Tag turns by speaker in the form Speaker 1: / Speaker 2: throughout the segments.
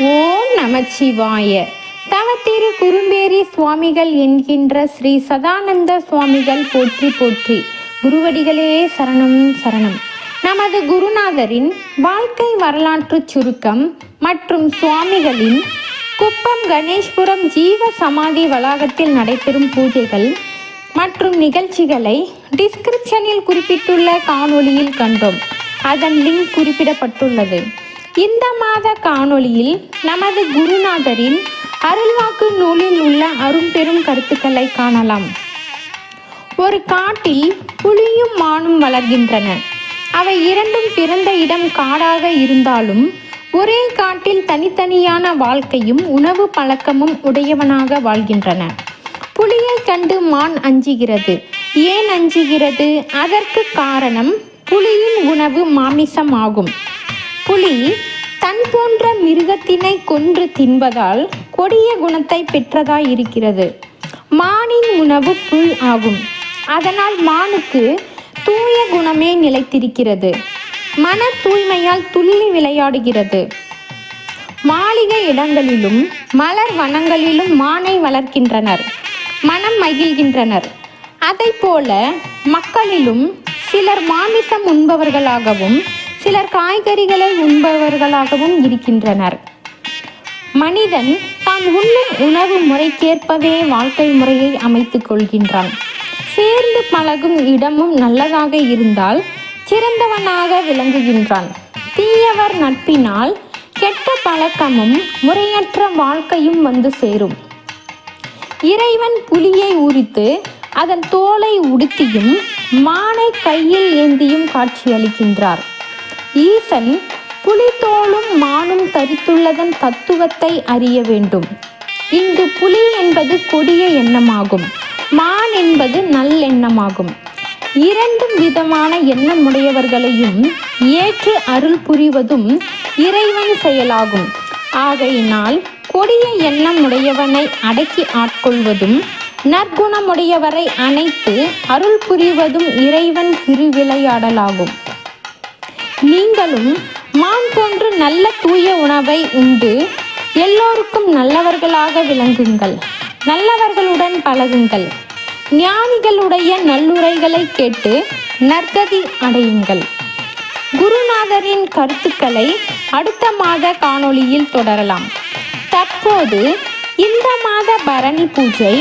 Speaker 1: ஓம் நமச்சிவாய. தவத்திரு குறும்பேரி சுவாமிகள் என்கின்ற ஸ்ரீ சதானந்த சுவாமிகள் போற்றி போற்றி. குருவடிகளே சரணம் சரணம். நமது குருநாதரின் வாழ்க்கை வரலாற்று சுருக்கம் மற்றும் சுவாமிகளின் குப்பம் கணேஷ்புரம் ஜீவ சமாதி வளாகத்தில் நடைபெறும் பூஜைகள் மற்றும் நிகழ்ச்சிகளை டிஸ்கிரிப்ஷனில் குறிப்பிட்டுள்ள காணொளியில் கண்டோம். அதன் லிங்க் குறிப்பிடப்பட்டுள்ளது. இந்த மாத காணொளியில் நமது குருநாதரின் அருள்வாக்கு நூலில் உள்ள அரும்பெரும் கருத்துக்களை காணலாம். ஒரு காட்டில் புலியும் மானும் வளர்கின்றன. அவை இரண்டும் பிறந்த இடம் காடாக இருந்தாலும் ஒரே காட்டில் தனித்தனியான வாழ்க்கையும் உணவு பழக்கமும் உடையவனாக வாழ்கின்றன. புலியை கண்டு மான் அஞ்சுகிறது. ஏன் அஞ்சுகிறது? அதற்கு காரணம் புலியின் உணவு மாமிசம் ஆகும். புலி தன் போன்ற மிருகத்தினை கொன்று தின்பதால் கொடிய குணத்தை பெற்றதாய் இருக்கிறது. மானின் உணவு புல் ஆகும். அதனால் மானுக்கு தூய குணமே நிலைத்திருக்கிறது. மன தூய்மையால் துள்ளி விளையாடுகிறது. மாளிகை இடங்களிலும் மலர் வனங்களிலும் மானை வளர்க்கின்றனர், மனம் மகிழ்கின்றனர். அதை போல மக்களிலும் சிலர் மாமிசம் உண்பவர்களாகவும் சிலர் காய்கறிகளை உண்பவர்களாகவும் இருக்கின்றனர். மனிதன் தான் உண்ணும் உணவு முறைக்கேற்பவே வாழ்க்கை முறையை அமைத்துக் கொள்கின்றான். சேர்ந்து பழகும் இடமும் நல்லதாக இருந்தால் சிறந்தவனாக விளங்குகின்றான். தீயவர் நட்பினால் கெட்ட பழக்கமும் முறையற்ற வாழ்க்கையும் வந்து சேரும். இறைவன் புலியை உரித்து அதன் தோலை உடுத்தியும் மானை கையில் ஏந்தியும் காட்சியளிக்கின்றார். ஈசன் புலித்தோளும் மானும் தரித்துள்ளதன் தத்துவத்தை அறிய வேண்டும். இங்கு புலி என்பது கொடிய எண்ணமாகும், மான் என்பது நல்லெண்ணமாகும். இரண்டும் விதமான எண்ணமுடையவர்களையும் ஏற்று அருள் புரிவதும் இறைவன் செயலாகும். ஆகையினால் கொடிய எண்ணமுடையவனை அடக்கி ஆட்கொள்வதும் நற்குணமுடையவரை அணைத்து அருள் புரிவதும் இறைவன் திருவிளையாடலாகும். நீங்களும் மான் போன்று நல்ல தூய உணவை உண்டு எல்லோருக்கும் நல்லவர்களாக விளங்குங்கள். நல்லவர்களுடன் பழகுங்கள். ஞானிகளுடைய நல்லுரைகளை கேட்டு நற்கதி அடையுங்கள். குருநாதரின் கருத்துக்களை அடுத்த மாத காணொளியில் தொடரலாம். தற்போது இந்த மாத பரணி பூஜை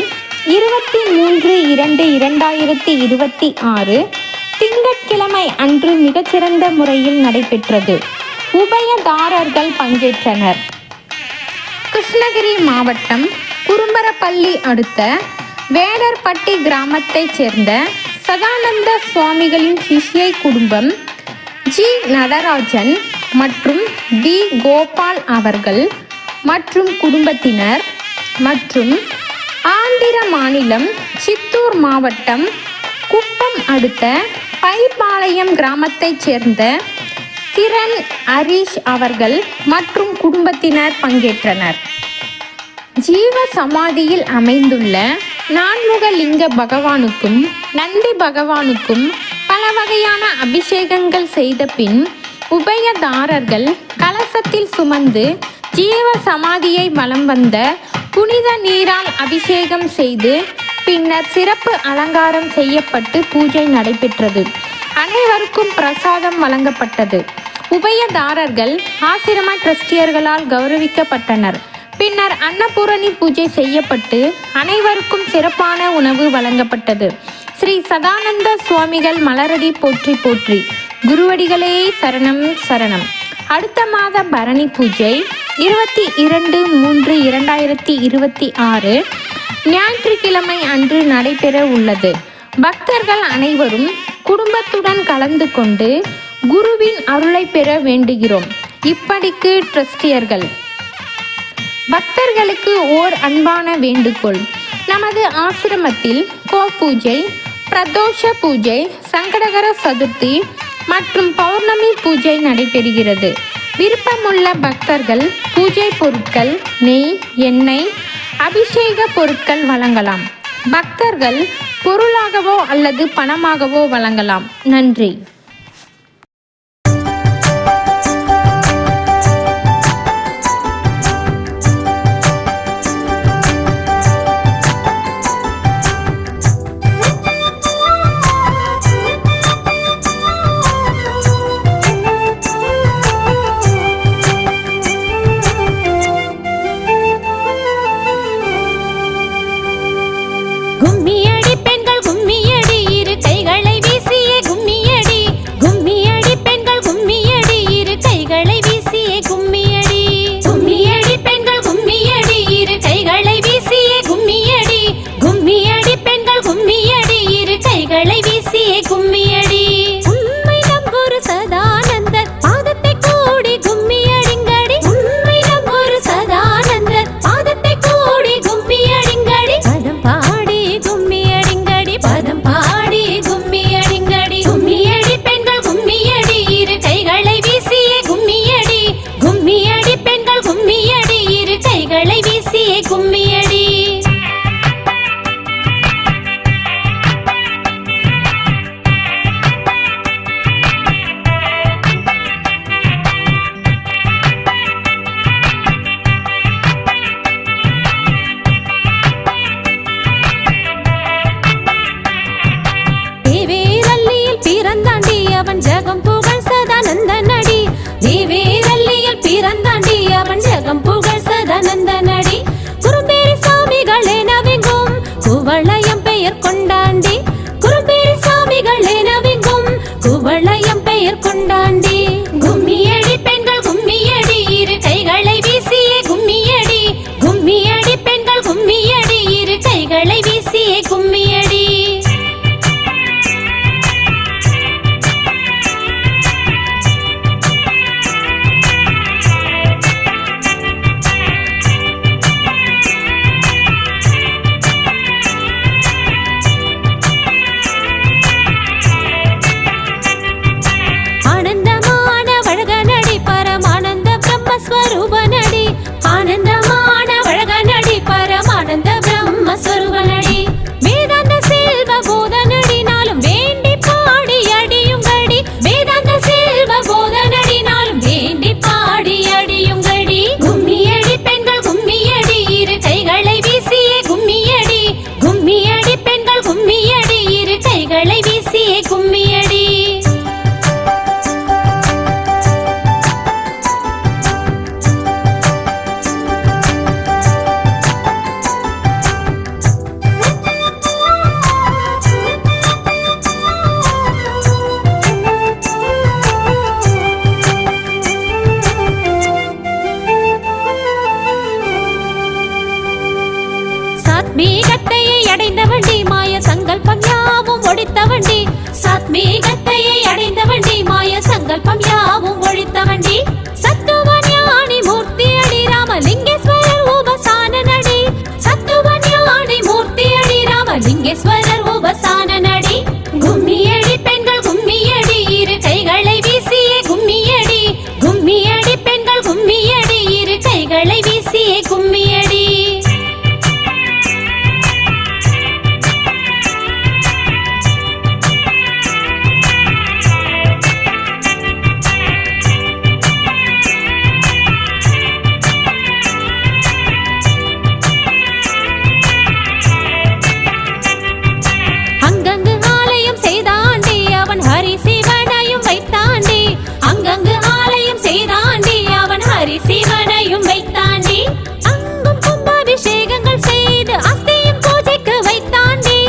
Speaker 1: 23/2/2026 திங்கட்கிழமை அன்று மிகச்சிறந்த முறையில் நடைபெற்றது. உபயதாரர்கள் பங்கேற்றனர். கிருஷ்ணகிரி மாவட்டம் குரும்பரப்பள்ளி அடுத்த வேடர்பட்டி கிராமத்தைச் சேர்ந்த சதானந்த சுவாமிகளின் சிஷ்யை குடும்பம் ஜி நடராஜன் மற்றும் டி கோபால் அவர்கள் மற்றும் குடும்பத்தினர் மற்றும் ஆந்திர மாநிலம் சித்தூர் மாவட்டம் குப்பம் அடுத்த பைபாளையம் கிராமத்தைச் சேர்ந்த கிரண் ஹரிஷ் அவர்கள் மற்றும் குடும்பத்தினர் பங்கேற்றனர். ஜீவ சமாதியில் அமைந்துள்ள நான்முக லிங்க பகவானுக்கும் நந்தி பகவானுக்கும் பல வகையான அபிஷேகங்கள் செய்த பின் உபயதாரர்கள் கலசத்தில் சுமந்து ஜீவ சமாதியை வலம் வந்த புனித நீரால் அபிஷேகம் செய்து பின்னர் சிறப்பு அலங்காரம் செய்யப்பட்டு பூஜை நடைபெற்றது. அனைவருக்கும் பிரசாதம் வழங்கப்பட்டது. உபயதாரர்கள் ஆசிரம டிரஸ்டியர்களால் கௌரவிக்கப்பட்டனர். பின்னர் அன்னபூரணி பூஜை செய்யப்பட்டு அனைவருக்கும் சிறப்பான உணவு வழங்கப்பட்டது. ஸ்ரீ சதானந்த சுவாமிகள் மலரடி போற்றி போற்றி. குருவடிகளே சரணம் சரணம். அடுத்த மாத பரணி பூஜை 22/3/2026 ஞாயிற்றுக்கிழமை அன்று நடைபெற உள்ளது. பக்தர்கள் அனைவரும் குடும்பத்துடன் கலந்து கொண்டு குருவின் அருளை பெற வேண்டுகிறோம். இப்படிக்கு டிரஸ்டியர்கள். பக்தர்களுக்கு ஓர் அன்பான வேண்டுகோள். நமது ஆசிரமத்தில் கோபூஜை, பிரதோஷ பூஜை, சங்கடகர சதுர்த்தி மற்றும் பௌர்ணமி பூஜை நடைபெறுகிறது. விருப்பமுள்ள பக்தர்கள் பூஜை பொருட்கள், நெய், எண்ணெய், அபிஷேக பொருட்கள் வழங்கலாம். பக்தர்கள் பொருளாகவோ அல்லது பணமாகவோ வழங்கலாம். நன்றி.
Speaker 2: அடைந்த வண்டி மாய சங்கல்பம் யாவும் ஒழித்த வண்டி சாத்மீகத்தை அடைந்த வண்டி மாய சங்கல்பம் யாவும் ஒழித்த வண்டி சத்துவ ஞானி மூர்த்தி அடி ராமலிங்கேஸ்வரர் உபசான நடி சத்துவ ஞானி மூர்த்தி அடி ராமலிங்கேஸ்வரர் உபசான நடி கும்மியடி பெண்கள் கும்மியடி இரு கைகளை வீசியே கும்மியடி கும்மியடி பெண்கள் கும்மியடி இரு கைகளை வீசியே கும்மியடி அங்கங்கு ஆலயம் செய்தாண்டி அவன் ஹரி சிவனையும் வைத்தாண்டி அங்கங்கு ஆலயம் செய்தாண்டி அவன் ஹரி சிவனையும் வைத்தாண்டி அங்கும் கும்பாபிஷேகங்கள் செய்து அஸ்தியும் பூஜைக்கு வைத்தாண்டி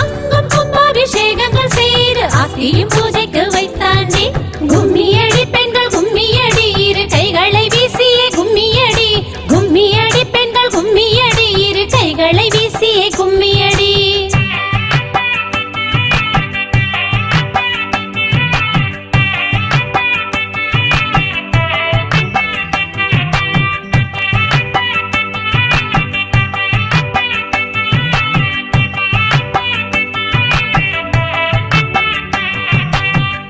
Speaker 2: அங்கும் கும்பாபிஷேகங்கள் செய்து அஸ்தியும் பூஜைக்கு வைத்தாண்டி கும்மியடி பெண்கள் கும்மியடி இரு கைகளை வீசியே கும்மியடி கும்மியடி பெண்கள் கும்மியடி இரு கைகளை வீசியே கும்மியடி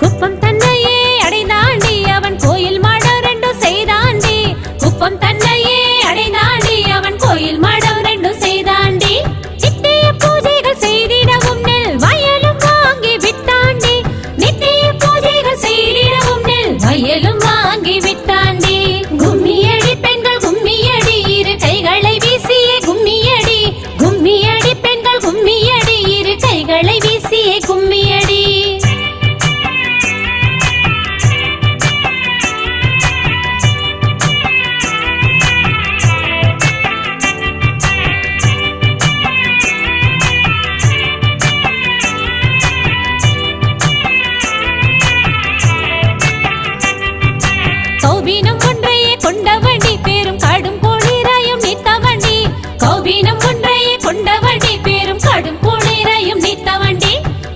Speaker 2: குப்பம் தன்னையே அடைந்தாண்டி அவன் கோயில் மாடம் ரெண்டும் செய்தாண்டி குப்பம் தன்னையே அடைந்தாண்டி அவன் கோயில் மாடம் ரெண்டும் செய்தாண்டி நித்திய பூஜைகள் செய்திடவும் நெல் வயலும் வாங்கி விட்டாண்டி நித்திய பூஜைகள் செய்திடவும் நெல் வயலும் வாங்கி விட்டாண்டி கும்மியடி பெண்கள் கும்மியடி இரு கைகளை வீசியே கும்மியடி கும்மியடி பெண்கள் கும்மியடி இரு கைகளை வீசியே கும்மியடி கௌபீனம் ஒன்றையே கொண்ட வண்டி பேரும் கடும் குளிரையும் நீத்த வண்டி கௌபீனம் ஒன்றையே கொண்ட வண்டி பேரும் கடும் குளிரையும் நீத்த வண்டி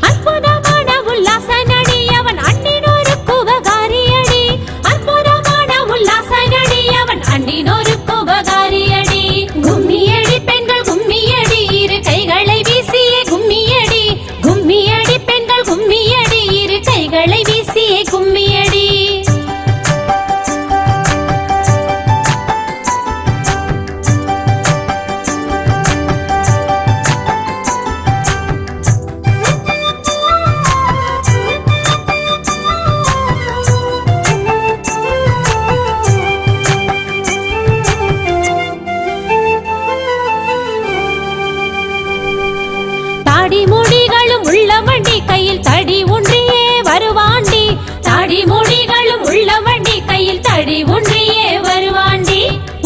Speaker 2: அற்புதமான உல்லாச நடி அவன் அண்ணினோரு உபகாரியடி அற்புதமான உல்லாச நடி அவன் அண்ணினோரு உபகாரியடி கும்மியடி பெண்கள் கும்மியடி இரு கைகளை வீசியே கும்மியடி கும்மியடி பெண்கள் கும்மியடி இரு கைகளை வீசியே கும்மியடி தாடி முடிகளும் உள்ள வண்டி கையில் தடி ஒன்றியே வருவாண்டி தாடி முடிகளும் உள்ள வண்டி கையில் தடி ஒன்றியே வருவாண்டி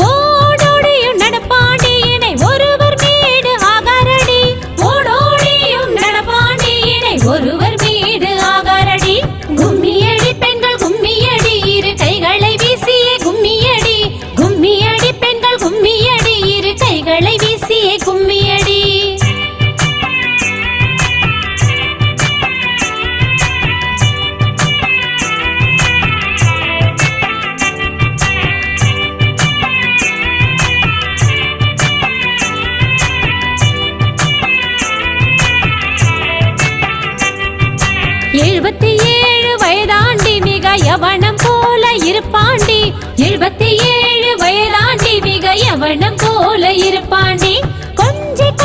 Speaker 2: ஓடோடியும் நடப்பாண்டி இணை ஒருவர் மீது ஆகாரடி ஓடோடியும் நடப்பாண்டி இணை ஒருவர் மீது ஆகாரடி கும்மியடி பெண்கள் கும்மியடி இரு கைகளை வீசியே கும்மியடி கும்மியடி பெண்கள் கும்மியடி இரு கைகளை வீசியே கும்மியடி எழுபத்தி ஏழு வயதாண்டி மிக யவனம் போல இருப்பாண்டி 77 வயதாண்டி மிக யவனம் போல இருப்பாண்டி கொஞ்சம்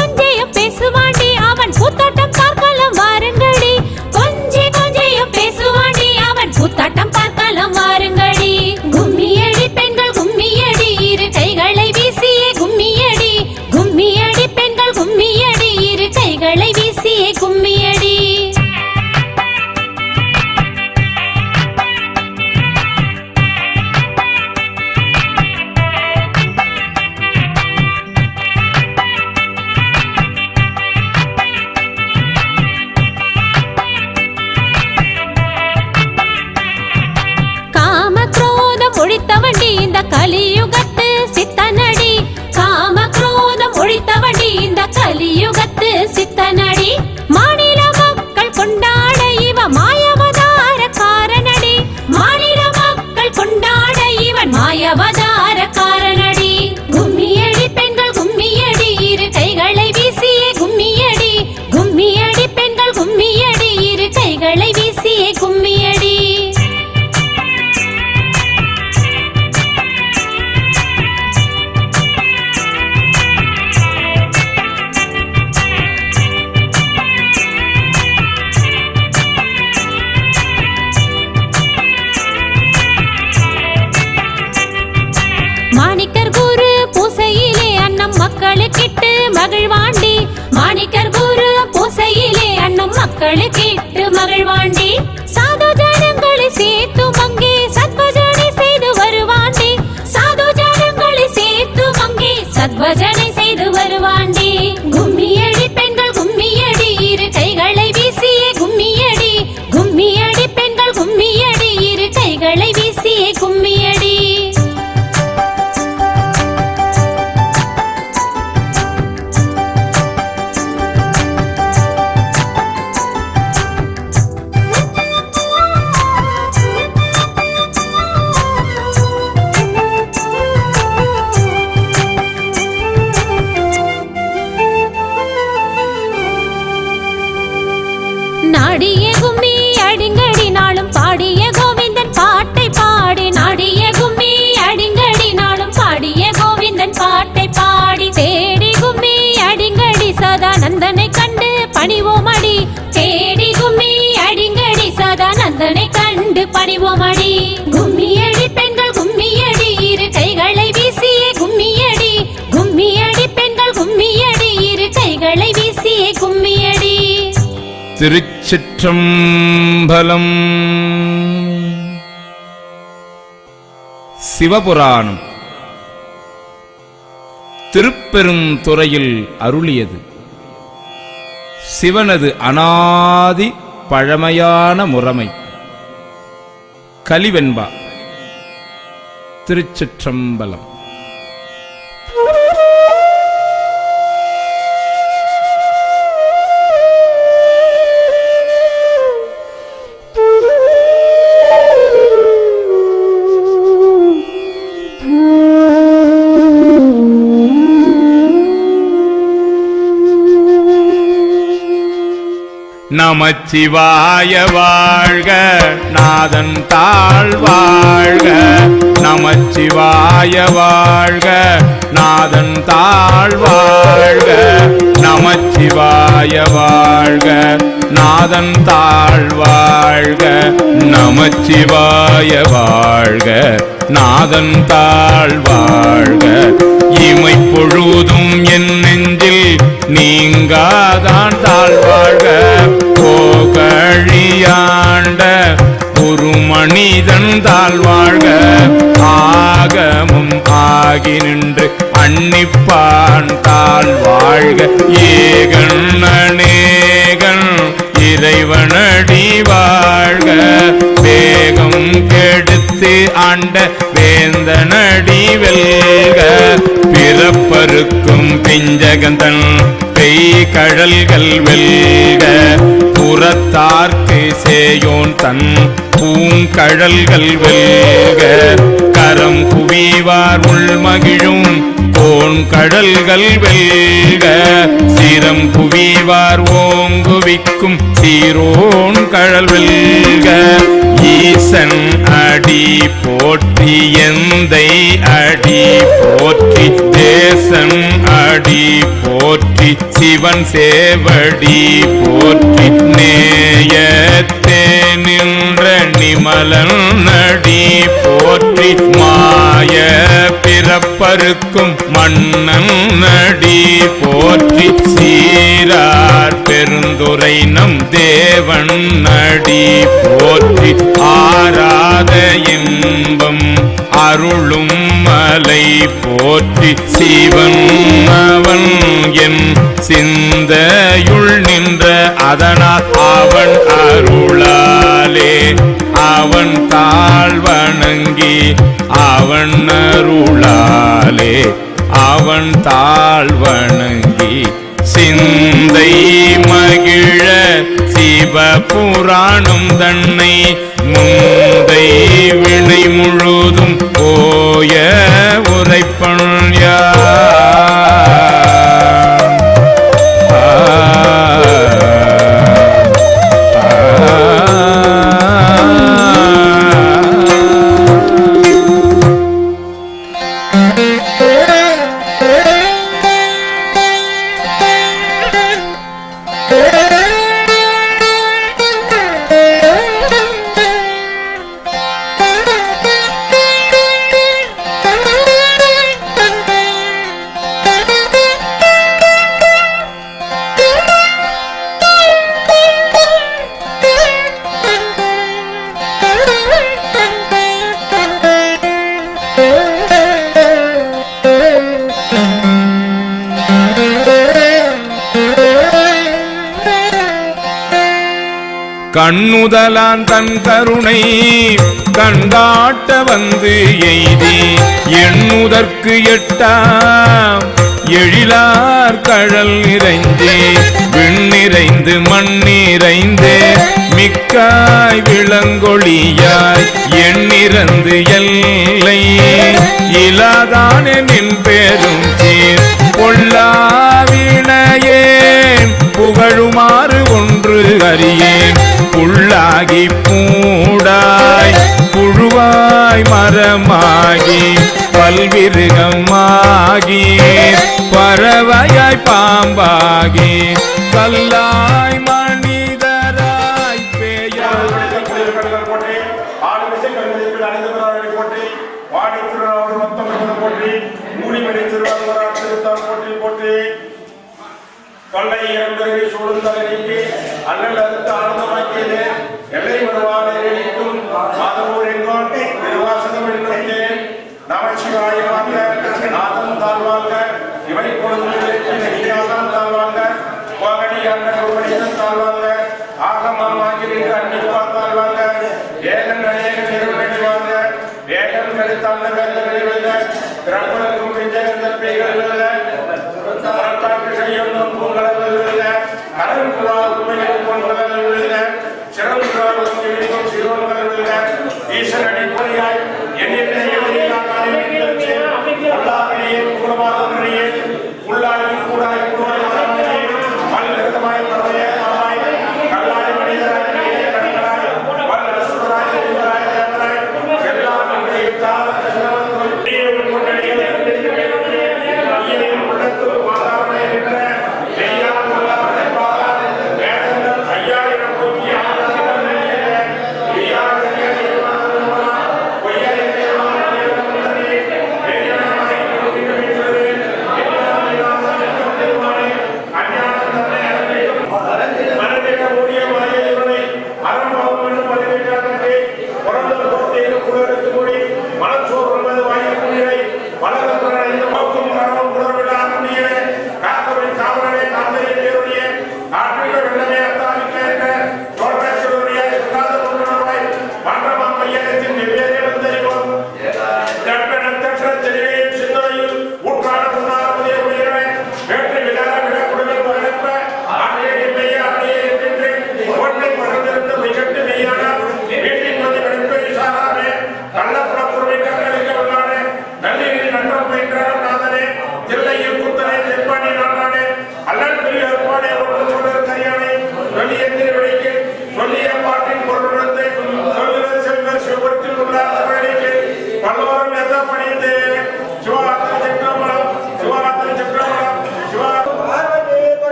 Speaker 2: பேசுவாண்டி அவன் கூத்தாட்டம் பார்க்கலாம் வாருங்கடி கொஞ்சம் பேசுவாண்டி அவன் கூத்தாட்டம் பார்க்கலாம் வாருங்கடி கும்மியடி பெண்கள் கும்மியடி இரு கைகளை வீசியே கும்மியடி கும்மியடி பெண்கள் கும்மியடி இரு கைகளை வீசியே கும்மியடி தண்டாவதாரக்காரனடி. கும்மியடி பெண்கள் கும்மியடி, இரு கைகளை வீசியே கும்மியடி. கும்மியடி பெண்கள் கும்மியடி, இரு கைகளை வீசியே கும்மியடி. மாணிக்கர் குரு பூசையிலே அன்னம் மக்களுக்கிட்டு மகிழ்வாண்டி. மாணிக்கர் குரு பூசையிலே அன்னம் மக்களுக்கிட்டு மகிழ்வாண்டி. சாது ஜனங்களை சேர்த்து அங்கே சத்பஜனை செய்து வருவாண்டி. சாது ஜனங்களை சேர்த்து அங்கே சத்பஜனை செய்து வருவாண்டி. கும்மியடி பெண்கள் கும்மியடி, இரு கைகளை வீசியே கும்மியடி. கும்மியடி பெண்கள் கும்மியடி, இரு கைகளை வீசியே கும்மியடி. நாடிய கும்மி அடிங்கடி நாளும் பாடிய கோவிந்தன் பாட்டை பாடி. நாடிய கும்மி அடிங்கடி நாளும் பாடிய கோவிந்தன் பாட்டை பாடி. தேடி கும்மி அடிங்கடி சதானந்தனை கண்டு பணிவோமடி. தேடி கும்மி அடிங்கடி சதானந்தனை கண்டு பணிவோமடி. கும்மியடி பெண்கள் கும்மியடி, இரு கைகளை வீசியே கும்மியடி. கும்மியடி பெண்கள் கும்மியடி, இரு கைகளை வீசியே கும்மியடி.
Speaker 3: திருச்சிற்றம்பலம். சிவபுராணம் திருப்பெருந்துறையில் அருளியது. சிவனது அநாதி பழமையான முறைமை. கலிவெண்பா. திருச்சிற்றம்பலம். நமச்சிவாய வாழ்க, நாதன் தாழ் வாழ்க. நமச்சிவாய வாழ்க, நாதன் தாழ் வாழ்க. நமச்சிவாய வாழ்க, நாதன் தாழ் வாழ்க. நமச்சிவாய வாழ்க, நாதன் தாழ் வாழ்க. இமை பொழுதும் என் நெஞ்சில் நீங்காதான் தாழ்வாழ்க. போகழியாண்ட ஒரு மனிதன் தாழ்வாழ்க. ஆகமும் ஆகி நின்று அன்னிப்பான் தாழ்வாழ்க. ஏகன் அநேகன் இறைவனடி வாழ்க. வேகம் கெடுத்து ஆண்ட வேந்தனடி வெல்க. பிறப்பருக்கும் பிஞ்சகந்தன் பெய் கழல்கள் வெல்க. புறத்தார்க்கு சேயோன் தன் பூங்கழல்கள் வெல்க. கரம் குவிவார் உள்மகிழும் கோன் கடல்கள் வெல்க. சிரம் குவிவார் ஓங்குவிக்கும் சீரோன் கழல் வெல்க. ஈசன் அடி போற்றி, எந்தை அடி போற்றி, தேசன் அடி போற்றி, சிவன் சேவடி போற்றி. நேயத்தே நின்ற நிமலன் அடி போற்றி, மாய பிறப்பருக்கும் மன்னன் அடி போற்றி. சீரார் பெருந்துரை நம் தேவன் அடி போற்றி. ஆராத இன்பம் அருளும் மலை போற்றி. சிவன் அவன் என் சிந்தையுள் நின்ற அதனால் அவன் அருளாலே அவன் தாழ் வணங்கி அவன் அருளாலே அவன் தாழ் வணங்கி சிந்தை மகிழ சிவபுராணம் தன்னை முந்தை வினை முழுதும் போய உரைப்பன் கண்ணுதலான் தன் கருணை கண்காட்ட வந்து எய்தி எண்ணுதற்கு எட்டாம் எழிலார் கழல் நிறைந்தே விண்ணிறைந்து மண்ணிறைந்தே மிக்காய் விளங்கொழியாய் எண்ணிறந்து எல்லை இலாதானே நின் பேரும் சீர் பொல்லாவினையேன் புகழுமாறு ஒன்று அறியேன் புள்ளாகி பூடாய் புழுவாய் மரமாகி பல்விருகமாகி பறவையாய் பாம்பாகி கல்லாய் மனிதராய் பேயாய்
Speaker 4: கொள்ளை இறந்தவரை சூழ்ந்தவரைக்கு அல்லல் அறுத்த ஆனந்தமாக்கியது எல்லை வருவானைக்கும் மாதவூர் எங்கோன் திருவாசகம் என்னும் நமச்சிவாயமாக நாதம் தாழ்வாங்க இவை பொழுதும் தாழ்வாங்க கோகடி அண்ண குருவடிதம் தாழ்வாங்க ஆகமாகி அன்னிப்பா தாழ்வாங்க ஏகன் அநேக நிறுவனிவாங்க வேகன் கழித்தாண்ட வேந்தகளில் திறப்பதற்கும் பிஞ்சகந்த பெய்கள் செய்யும் பூங்கடல்கள் கடல் புறா உண்மையில் போன்றவர்கள் சிறப்பு சிறுவர்கள் ஈஸ்வர அடிப்படையாய் உள்ளாய் கூடாய் கூடாய் பல்விதமாய் பறவைய கல்லாய் மனிதராய்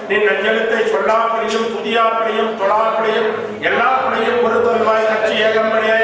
Speaker 4: நின் நஞ்சலத்தை சொல்லாப்படியும் துதியாப்படியும் தொழாப்படியும் எல்லாப்படியும் ஒரு தொல்வாய் கட்சி ஏகம்படியே